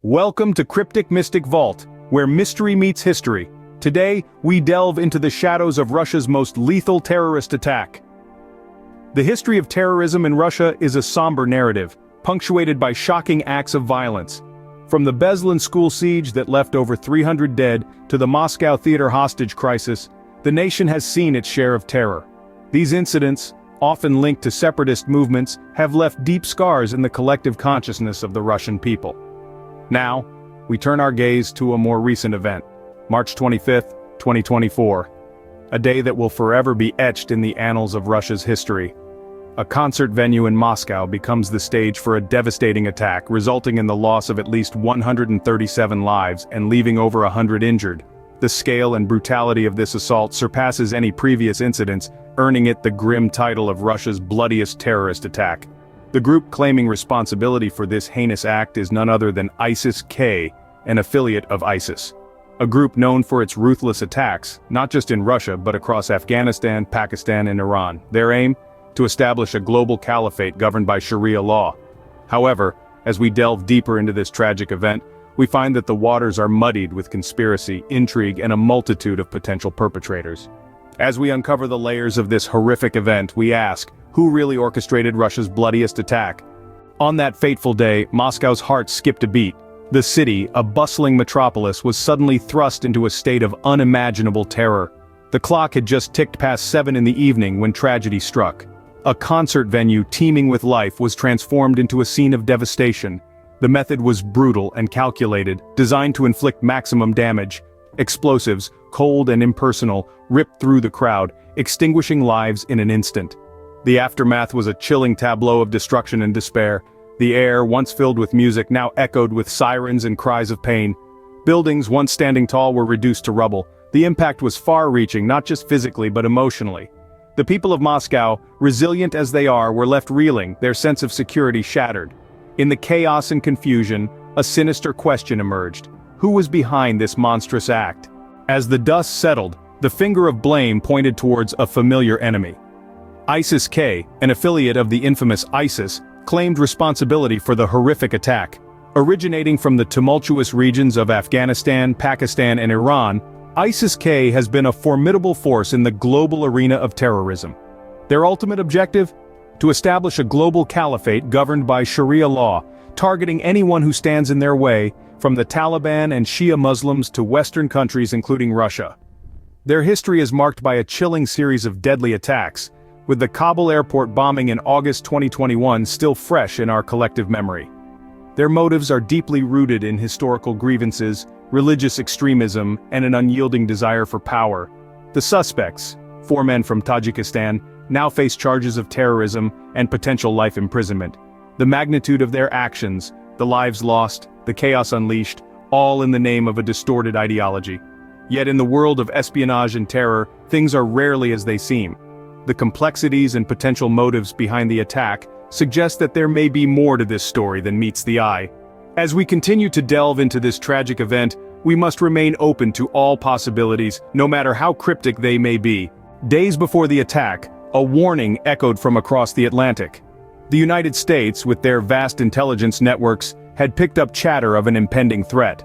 Welcome to Cryptic Mystic Vault, where mystery meets history. Today, we delve into the shadows of Russia's most lethal terrorist attack. The history of terrorism in Russia is a somber narrative, punctuated by shocking acts of violence. From the Beslan school siege that left over 300 dead to the Moscow theater hostage crisis, the nation has seen its share of terror. These incidents, often linked to separatist movements, have left deep scars in the collective consciousness of the Russian people. Now, we turn our gaze to a more recent event, March 25, 2024. A day that will forever be etched in the annals of Russia's history. A concert venue in Moscow becomes the stage for a devastating attack, resulting in the loss of at least 137 lives and leaving over 100 injured. The scale and brutality of this assault surpasses any previous incidents, earning it the grim title of Russia's bloodiest terrorist attack. The group claiming responsibility for this heinous act is none other than ISIS-K, an affiliate of ISIS. A group known for its ruthless attacks, not just in Russia but across Afghanistan, Pakistan and Iran. Their aim? To establish a global caliphate governed by Sharia law. However, as we delve deeper into this tragic event, we find that the waters are muddied with conspiracy, intrigue and a multitude of potential perpetrators. As we uncover the layers of this horrific event, we ask, who really orchestrated Russia's bloodiest attack? On that fateful day, Moscow's heart skipped a beat. The city, a bustling metropolis, was suddenly thrust into a state of unimaginable terror. The clock had just ticked past 7 in the evening when tragedy struck. A concert venue teeming with life was transformed into a scene of devastation. The method was brutal and calculated, designed to inflict maximum damage. Explosives, cold and impersonal, ripped through the crowd, extinguishing lives in an instant. The aftermath was a chilling tableau of destruction and despair. The air, once filled with music, now echoed with sirens and cries of pain. Buildings once standing tall were reduced to rubble. The impact was far-reaching, not just physically but emotionally. The people of Moscow, resilient as they are, were left reeling, their sense of security shattered. In the chaos and confusion, a sinister question emerged. Who was behind this monstrous act? As the dust settled, the finger of blame pointed towards a familiar enemy. ISIS-K, an affiliate of the infamous ISIS, claimed responsibility for the horrific attack. Originating from the tumultuous regions of Afghanistan, Pakistan and Iran, ISIS-K has been a formidable force in the global arena of terrorism. Their ultimate objective? To establish a global caliphate governed by Sharia law, targeting anyone who stands in their way, from the Taliban and Shia Muslims to Western countries including Russia. Their history is marked by a chilling series of deadly attacks, with the Kabul airport bombing in August 2021 still fresh in our collective memory. Their motives are deeply rooted in historical grievances, religious extremism, and an unyielding desire for power. The suspects, 4 men from Tajikistan, now face charges of terrorism and potential life imprisonment. The magnitude of their actions, the lives lost, the chaos unleashed, all in the name of a distorted ideology. Yet in the world of espionage and terror, things are rarely as they seem. The complexities and potential motives behind the attack suggest that there may be more to this story than meets the eye. As we continue to delve into this tragic event, we must remain open to all possibilities, no matter how cryptic they may be. Days before the attack, a warning echoed from across the Atlantic. The United States, with their vast intelligence networks, had picked up chatter of an impending threat.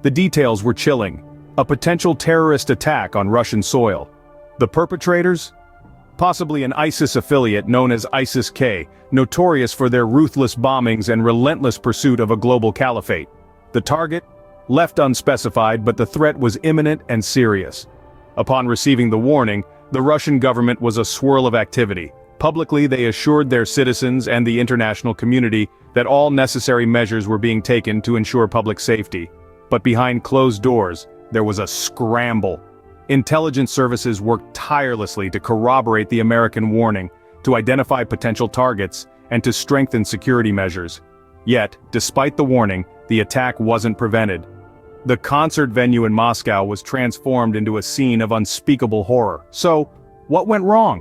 The details were chilling. A potential terrorist attack on Russian soil. The perpetrators? Possibly an ISIS affiliate known as ISIS-K, notorious for their ruthless bombings and relentless pursuit of a global caliphate. The target? Left unspecified, but the threat was imminent and serious. Upon receiving the warning, the Russian government was a swirl of activity. Publicly, they assured their citizens and the international community that all necessary measures were being taken to ensure public safety. But behind closed doors, there was a scramble. Intelligence services worked tirelessly to corroborate the American warning, to identify potential targets, and to strengthen security measures. Yet, despite the warning, the attack wasn't prevented. The concert venue in Moscow was transformed into a scene of unspeakable horror. So, what went wrong?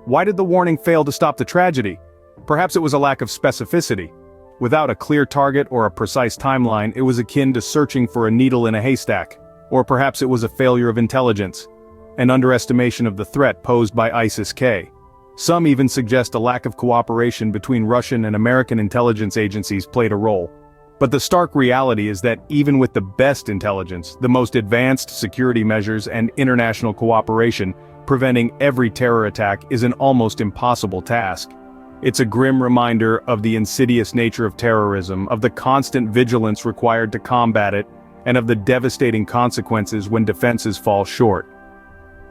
Why did the warning fail to stop the tragedy? Perhaps it was a lack of specificity. Without a clear target or a precise timeline, it was akin to searching for a needle in a haystack. Or perhaps it was a failure of intelligence, an underestimation of the threat posed by ISIS-K. Some even suggest a lack of cooperation between Russian and American intelligence agencies played a role. But the stark reality is that even with the best intelligence, the most advanced security measures and international cooperation, preventing every terror attack is an almost impossible task. It's a grim reminder of the insidious nature of terrorism, of the constant vigilance required to combat it, and of the devastating consequences when defenses fall short.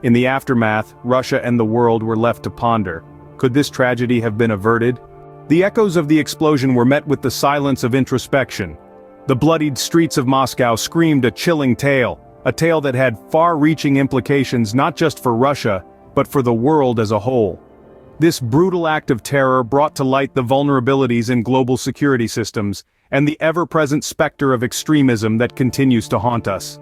In the aftermath, Russia and the world were left to ponder. Could this tragedy have been averted? The echoes of the explosion were met with the silence of introspection. The bloodied streets of Moscow screamed a chilling tale, a tale that had far-reaching implications not just for Russia, but for the world as a whole. This brutal act of terror brought to light the vulnerabilities in global security systems, and the ever-present specter of extremism that continues to haunt us.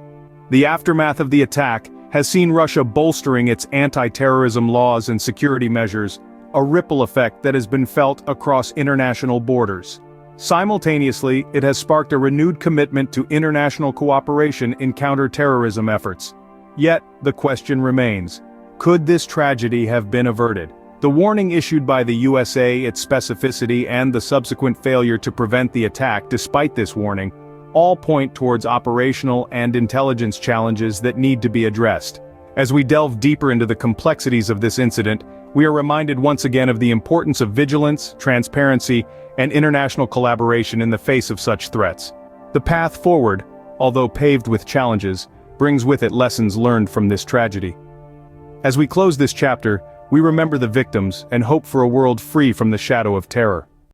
The aftermath of the attack has seen Russia bolstering its anti-terrorism laws and security measures, a ripple effect that has been felt across international borders. Simultaneously, it has sparked a renewed commitment to international cooperation in counter-terrorism efforts. Yet, the question remains: could this tragedy have been averted? The warning issued by the USA, its specificity, and the subsequent failure to prevent the attack despite this warning, all point towards operational and intelligence challenges that need to be addressed. As we delve deeper into the complexities of this incident, we are reminded once again of the importance of vigilance, transparency, and international collaboration in the face of such threats. The path forward, although paved with challenges, brings with it lessons learned from this tragedy. As we close this chapter, we remember the victims and hope for a world free from the shadow of terror.